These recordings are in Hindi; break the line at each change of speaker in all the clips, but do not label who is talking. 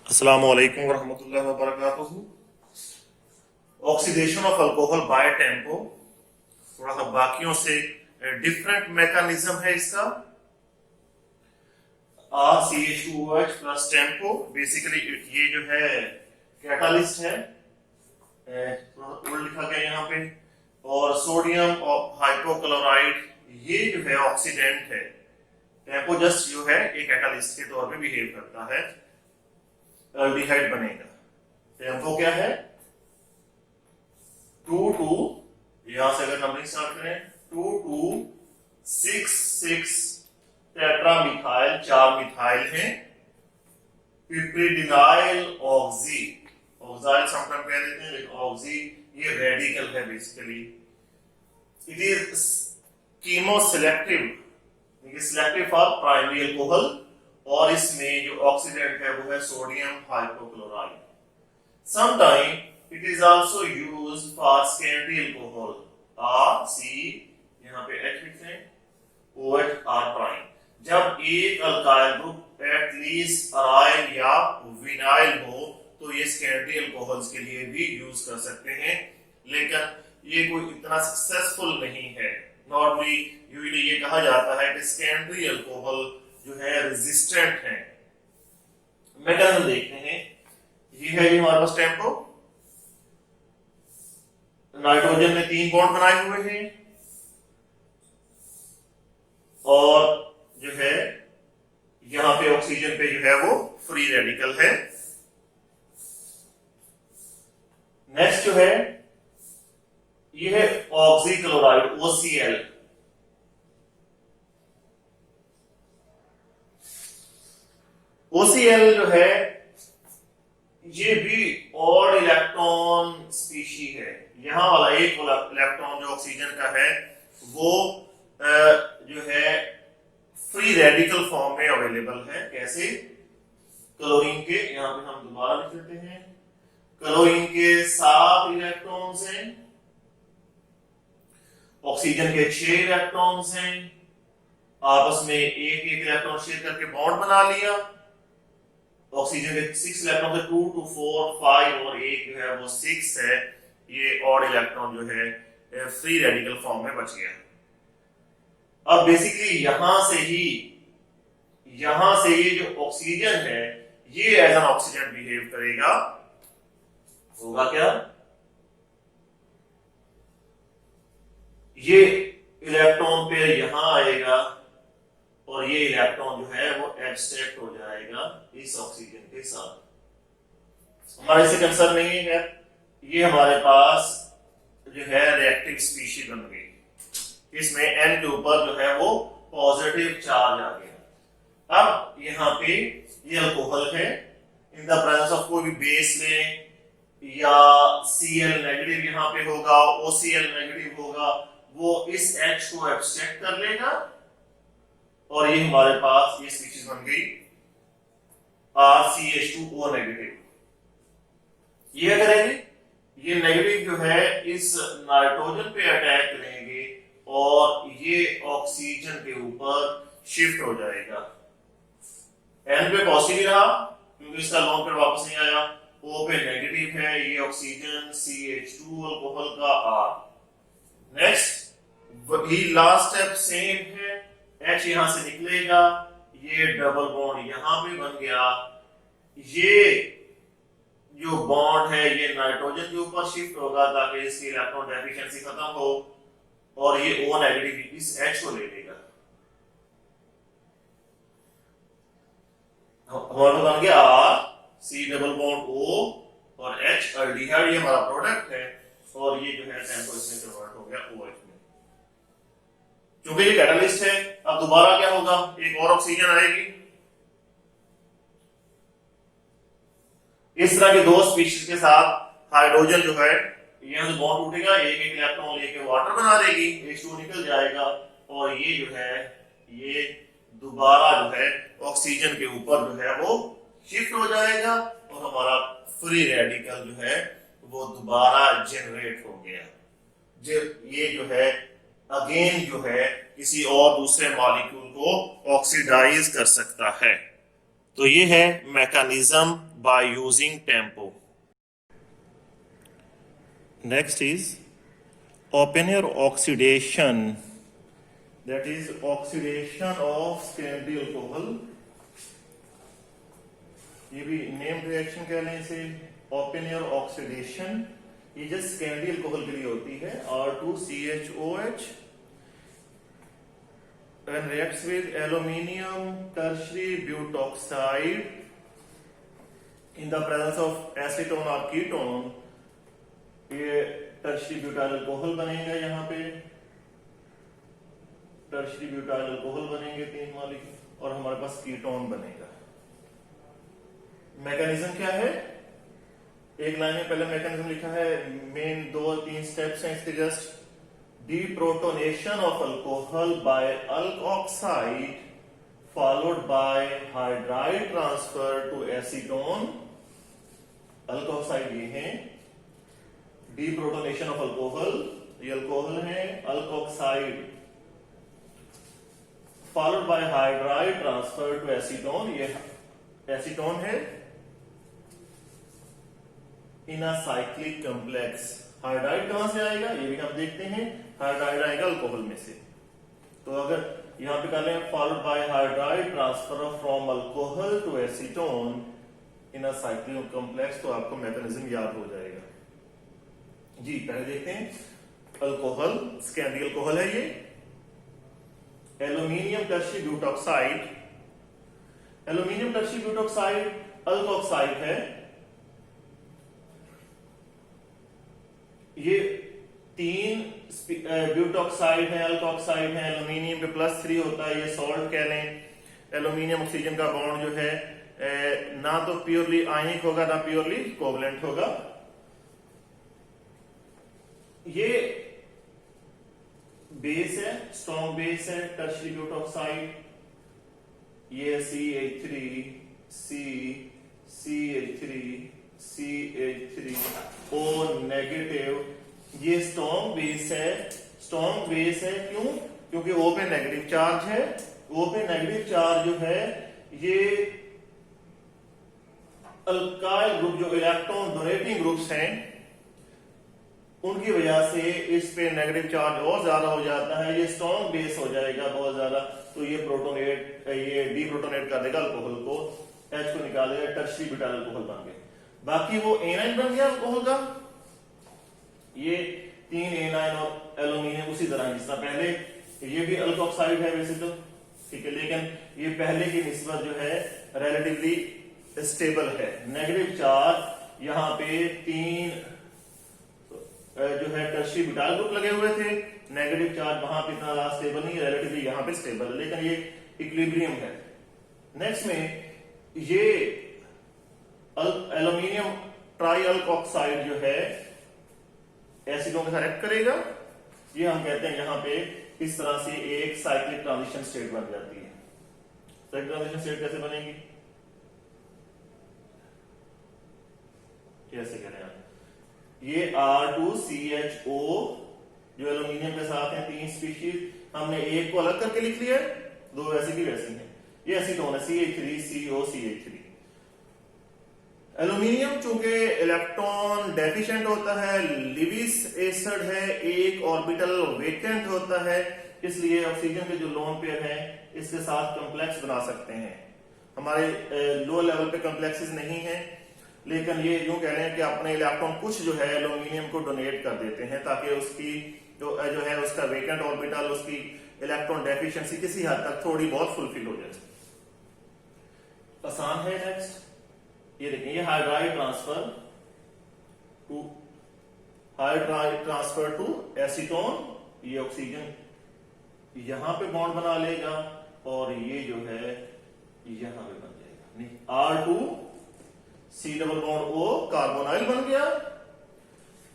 अस्सलामु अलैकुम वरहमतुल्लाहि वबरकातुहू। Oxidation of alcohol by TEMPO, थोड़ा सा बाकियों से डिफरेंट मैकेनिज्म है इसका। RCH2OH प्लस टेम्पो, बेसिकली ये जो है कैटालिस्ट है, थोड़ा उल्ट लिखा गया यहाँ पे। और सोडियम हाइपोक्लोराइड ये जो है ऑक्सीडेंट है। टेम्पो जस्ट जो है एक कैटालिस्ट के तौर पे बिहेव करता है, एल्डिहाइड बनेगा। टेम्पो क्या है? 2 2, यहां से अगर नंबरिंग स्टार्ट करें 2 2 6 6 टेट्रा मिथाइल, 4 मिथाइल है। पिप्रिडिनाइल ऑक्सी, ऑक्साइल समटाइम कह देते हैं, लेकिन ऑक्सी ये रेडिकल है basically. It is chemo selective, selective for primary alcohol, और इसमें जो ऑक्सीडेंट है वो है sodium hypochlorite. Sometime it is also used for secondary alcohol, R C यहाँ पे H लिखें, OH R प्राइम। जब एक अल्काइल ग्रुप एटलीस्ट अराइल या विनाइल हो तो ये सेकेंडरी अल्कोहल्स के लिए भी यूज कर सकते हैं, लेकिन ये कोई इतना सक्सेसफुल नहीं है। नॉर्मली यूजुअली ये कहा जाता है कि सेकेंडरी अल्कोहल जो है रेजिस्टेंट है। मैकेनिज्म देखते हैं। ये है हमारे पास टेम्पो, नाइट्रोजन ने 3 बॉन्ड बनाए हुए हैं, और जो है यहां पे ऑक्सीजन पे जो है वो फ्री रेडिकल है। नेक्स्ट जो है ये है ऑक्सीक्लोराइड, OCl। OCl जो है ये भी ऑड इलेक्ट्रॉन स्पीशी है। यहां वाला एक इलेक्ट्रॉन जो ऑक्सीजन का है वो जो है फ्री रेडिकल फॉर्म में अवेलेबल है। कैसे? क्लोरीन के, यहां पे हम दोबारा लिख लेते हैं, क्लोरीन के 7 इलेक्ट्रॉन्स हैं, ऑक्सीजन के 6 इलेक्ट्रॉन्स हैं, आपस में एक इलेक्ट्रॉन शेयर करके बॉन्ड बना लिया। ऑक्सीजन के 6 इलेक्ट्रॉन से 2 2 4 5 और एक जो है वो 6 है। ये ऑड इलेक्ट्रॉन जो है फ्री रेडिकल फॉर्म में बच गया। अब बेसिकली यहां से ये जो ऑक्सीजन है ये एज एन ऑक्सीजन बिहेव करेगा। होगा क्या? ये इलेक्ट्रॉन पे यहां आएगा और ये इलेक्ट्रॉन जो है वो एब्स्ट्रैक्ट हो जाएगा इस ऑक्सीजन के साथ। हमारे इससे कंसर्न नहीं है। ये हमारे पास जो है रिएक्टिव स्पीशी बन गई, इसमें N के ऊपर जो है वो पॉजिटिव चार्ज आ गया। अब यहाँ पे ये अल्कोहल है, इन द प्रेजेंस ऑफ कोई भी बेस में या Cl नेगेटिव यहाँ पे होगा, OCl नेगेटिव होगा, वो इस H को एब्स्ट्रैक्ट कर लेगा और ये हमारे पास ये स्पीशीज बन गई RCH2O नेगेटिव। ये करेंगे, ये नेगेटिव जो है इस नाइट्रोजन पे अटैक करेंगे और ये ऑक्सीजन के ऊपर शिफ्ट हो जाएगा। N पे पॉजिटिव रहा क्योंकि इसका लोन पेयर वापस नहीं आया, O पे नेगेटिव है, ये ऑक्सीजन CH2 अल्कोहल का R। नेक्स्ट वही लास्ट स्टेप सेम है, H यहां से निकलेगा, ये डबल बॉन्ड यहां पे बन गया, ये जो बॉन्ड है ये नाइट्रोजन के ऊपर शिफ्ट होगा ताकि इसकी इलेक्ट्रॉन डेफिशिएंसी खत्म हो, और ये O नेगेटिव इस H को ले लेगा। हमारा बन गया R, C double bond O और H एल्डिहाइड, ये हमारा प्रोडक्ट है, और ये जो है टेम्पो इसमें कन्वर्ट हो गया OH में। क्योंकि ये कैटालिस्ट है, अब दोबारा क्या होगा? एक और ऑक्सीजन आएगी। इस तरह के 2 स्पीशीज के साथ हाइड्रोजन जो है यहां से बॉन्ड टूटेगा, एक इलेक्ट्रॉन लेके वाटर बना देगी, H2 निकल जाएगा, और ये जो है ये दोबारा जो है ऑक्सीजन के ऊपर जो है वो शिफ्ट हो जाएगा और हमारा फ्री रेडिकल जो है वो दोबारा जनरेट हो गया। ये जो है अगेन जो है किसी और दूसरे मॉलिक्यूल को ऑक्सीडाइज कर सकता है। तो ये है mechanism by using tempo. Next is open-air oxidation, that is oxidation of secondary alcohol। ये भी नेम रिएक्शन कह लें इसे, ओपन एयर ऑक्सीडेशन। ये जस्ट सेकेंडरी अल्कोहल के लिए होती है, R2CHOH when reacts with aluminium tertiary butoxide in the presence of acetone और कीटोन, ये टर्शरी ब्यूटाइल अल्कोहल बनेगा। यहाँ पे टर्शरी ब्यूटाइल अल्कोहल बनेंगे 3 मॉलिक्यूल, और हमारे पास कीटोन बनेगा। मैकेनिज्म क्या है, एक लाइन में पहले मैकेनिज्म लिखा है, मेन 2-3 स्टेप्स हैं इसके। Just deprotonation of alcohol by alkoxide followed by hydride transfer to acetone। alkoxide ये है, deprotonation of alcohol, ये अल्कोहल है, alkoxide followed by hydride transfer to acetone, ये एसीटोन है। इन अ साइक्लिक कॉम्प्लेक्स, हाइड्राइड कहां से आएगा ये भी हम देखते हैं, हाइड्राइड आएगा अल्कोहल में से। तो अगर यहां पे कर लें followed by hydride transfer from alcohol to acetone in a cyclic complex, तो आपको मैकेनिज्म याद हो जाएगा जी। पहले देखते हैं, अल्कोहल सेकेंडरी अल्कोहल है ये, aluminium tertiary butoxide. Aluminium tertiary butoxide alkoxide है, ये 3 ब्यूटॉक्साइड है, अल्कोक्साइड है, एल्यूमिनियम पे +3 होता है, ये सॉल्ट कह लें। एल्यूमिनियम ऑक्सीजन का बॉन्ड जो है ना तो प्योरली आयनिक होगा ना प्योरली कोवलेंट होगा। ये बेस है, स्ट्रॉन्ग बेस है टर्शियरी ब्यूटॉक्साइड, ये CH3 CH3 CH3 O negative, ये स्ट्रॉन्ग बेस है। स्ट्रॉन्ग बेस है क्यों? क्योंकि O पे नेगेटिव चार्ज है। O पे नेगेटिव चार्ज जो है ये अल्काइल ग्रुप जो इलेक्ट्रॉन डोनेटिंग ग्रुप्स हैं उनकी वजह से इस पे नेगेटिव चार्ज और ज्यादा हो जाता है, ये स्ट्रॉन्ग बेस हो जाएगा बहुत ज्यादा, तो ये प्रोटोनेट ये डीप्रोटोनेट कर देगा अल्कोहल को, H को निकाल देगा, टर्शियरी ब्यूटाइल अल्कोहल बन गया। बाकी वो एनाइन बन गया अल्कोहल का, ये 3 एनाइन और एल्यूमिनियम उसी तरह जिस तरह पहले, ये भी अल्कोक्साइड है वैसे तो, ठीक है, लेकिन ये पहले की निस्बत जो है रिलेटिवली स्टेबल है। नेगेटिव चार्ज यहाँ पे 3 जो है टर्शियरी ब्यूटाइल ग्रुप लगे हुए थे, नेगेटिव चार्ज वहां पे इतना ज्यादा स्टेबल नहीं, रिलेटिवली यहाँ पे स्टेबल है, लेकिन ये इक्विलिब्रियम है। नेक्स्ट में ये एल्यूमिनियम ट्राई अल्कोक्साइड जो है एसिडों के साथ रिएक्ट करेगा, ये हम कहते हैं यहाँ पे इस तरह से एक साइक्लिक ट्रांजिशन स्टेट बन जाती है। साइक्लिक ट्रांजिशन स्टेट कैसे बनेगी, कैसे करें आप, ये R2CHO जो एल्यूमिनियम के साथ है, 3 स्पीशीज, हमने एक को अलग करके लिख लिया है, 2 वैसी की वैसी हैं। ये एसीटोन है CH3COCH3। एल्यूमिनियम चूंकि इलेक्ट्रॉन डेफिशिएंट होता है, लिविस एसिड है, एक ऑर्बिटल वेकेंट होता है, इसलिए ऑक्सीजन के जो लोन पेयर है इसके साथ कॉम्प्लेक्स बना सकते हैं। हमारे लो लेवल पे कॉम्प्लेक्सेस नहीं है, लेकिन ये यूं कह रहे हैं कि अपने इलेक्ट्रॉन कुछ जो है एल्यूमिनियम को डोनेट कर देते हैं ताकि उसकी जो है उसका वेकेंट ऑर्बिटल, उसकी इलेक्ट्रॉन डेफिशिएंसी किसी हद तक थोड़ी बहुत फुलफिल हो जाए। आसान है। नेक्स्ट ये देखिए, ये हाइड्राइड ट्रांसफर टू एसीटोन, ये ऑक्सीजन यहां पे बॉन्ड बना लेगा और ये जो है यहां पे बन जाएगा, नहीं R2C double bond O carbonyl बन गया,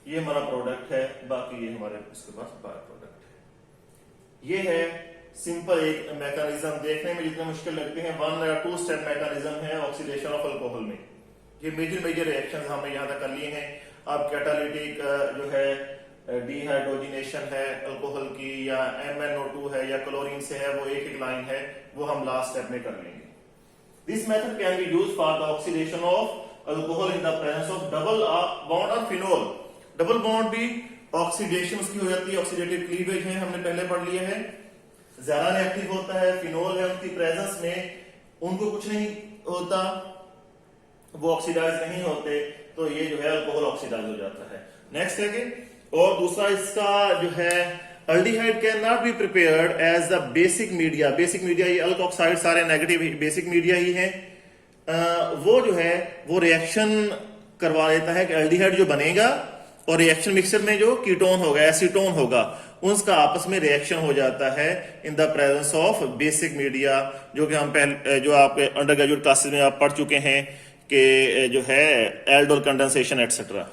ये हमारा प्रोडक्ट है, बाकी ये हमारे उसके पास बाय प्रोडक्ट है। ये है सिंपल एक मैकेनिज्म, देखने में जितने मुश्किल लगते हैं, 1 या 2 स्टेप मैकेनिज्म है ऑक्सीडेशन ऑफ अल्कोहल में। ये मेजर रिएक्शंस हमने यहां तक कर लिए हैं। अब कैटालिटिक जो है डिहाइड्रोजिनेशन है अल्कोहल की, या MnO2 है, या क्लोरीन से है, वो एक लाइन है, वो हम लास्ट स्टेप में कर लेंगे। This method can be used for the oxidation of alcohol in the presence of double bond or phenol. Double bond भी ऑक्सीडेशन उसकी हो जाती है, ऑक्सीडेटिव क्लीवेज है, हमने पहले पढ़ लिया है, ज्यादा रिएक्टिव होता है, फिनोल है उनकी प्रेजेंस में, उनको कुछ नहीं होता, वो ऑक्सीडाइज नहीं होते, तो ये जो है अल्कोहल ऑक्सीडाइज हो जाता है। नेक्स्ट है कि और दूसरा इसका जो है aldehyde can not be prepared as the basic media. Basic media ये अल्कोक्साइड सारे नेगेटिव बेसिक मीडिया ही है, वो जो है वो रिएक्शन करवा देता है कि अल्डिहाइड जो बनेगा और रिएक्शन मिक्सर में जो कीटोन होगा, एसीटोन होगा, उसका आपस में रिएक्शन हो जाता है in the presence of basic media, जो कि हम पहले जो आप अंडर ग्रेजुएट क्लासेस में आप पढ़ चुके हैं कि जो है एल्डोल कंडेंसेशन एटसेट्रा।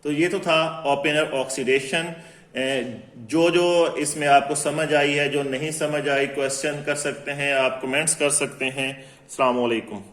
तो ये तो था ओपेनर ऑक्सीडेशन। जो जो इसमें आपको समझ आई है, जो नहीं समझ आई क्वेश्चन कर सकते हैं, आप कमेंट्स कर सकते हैं। अस्सलाम वालेकुम।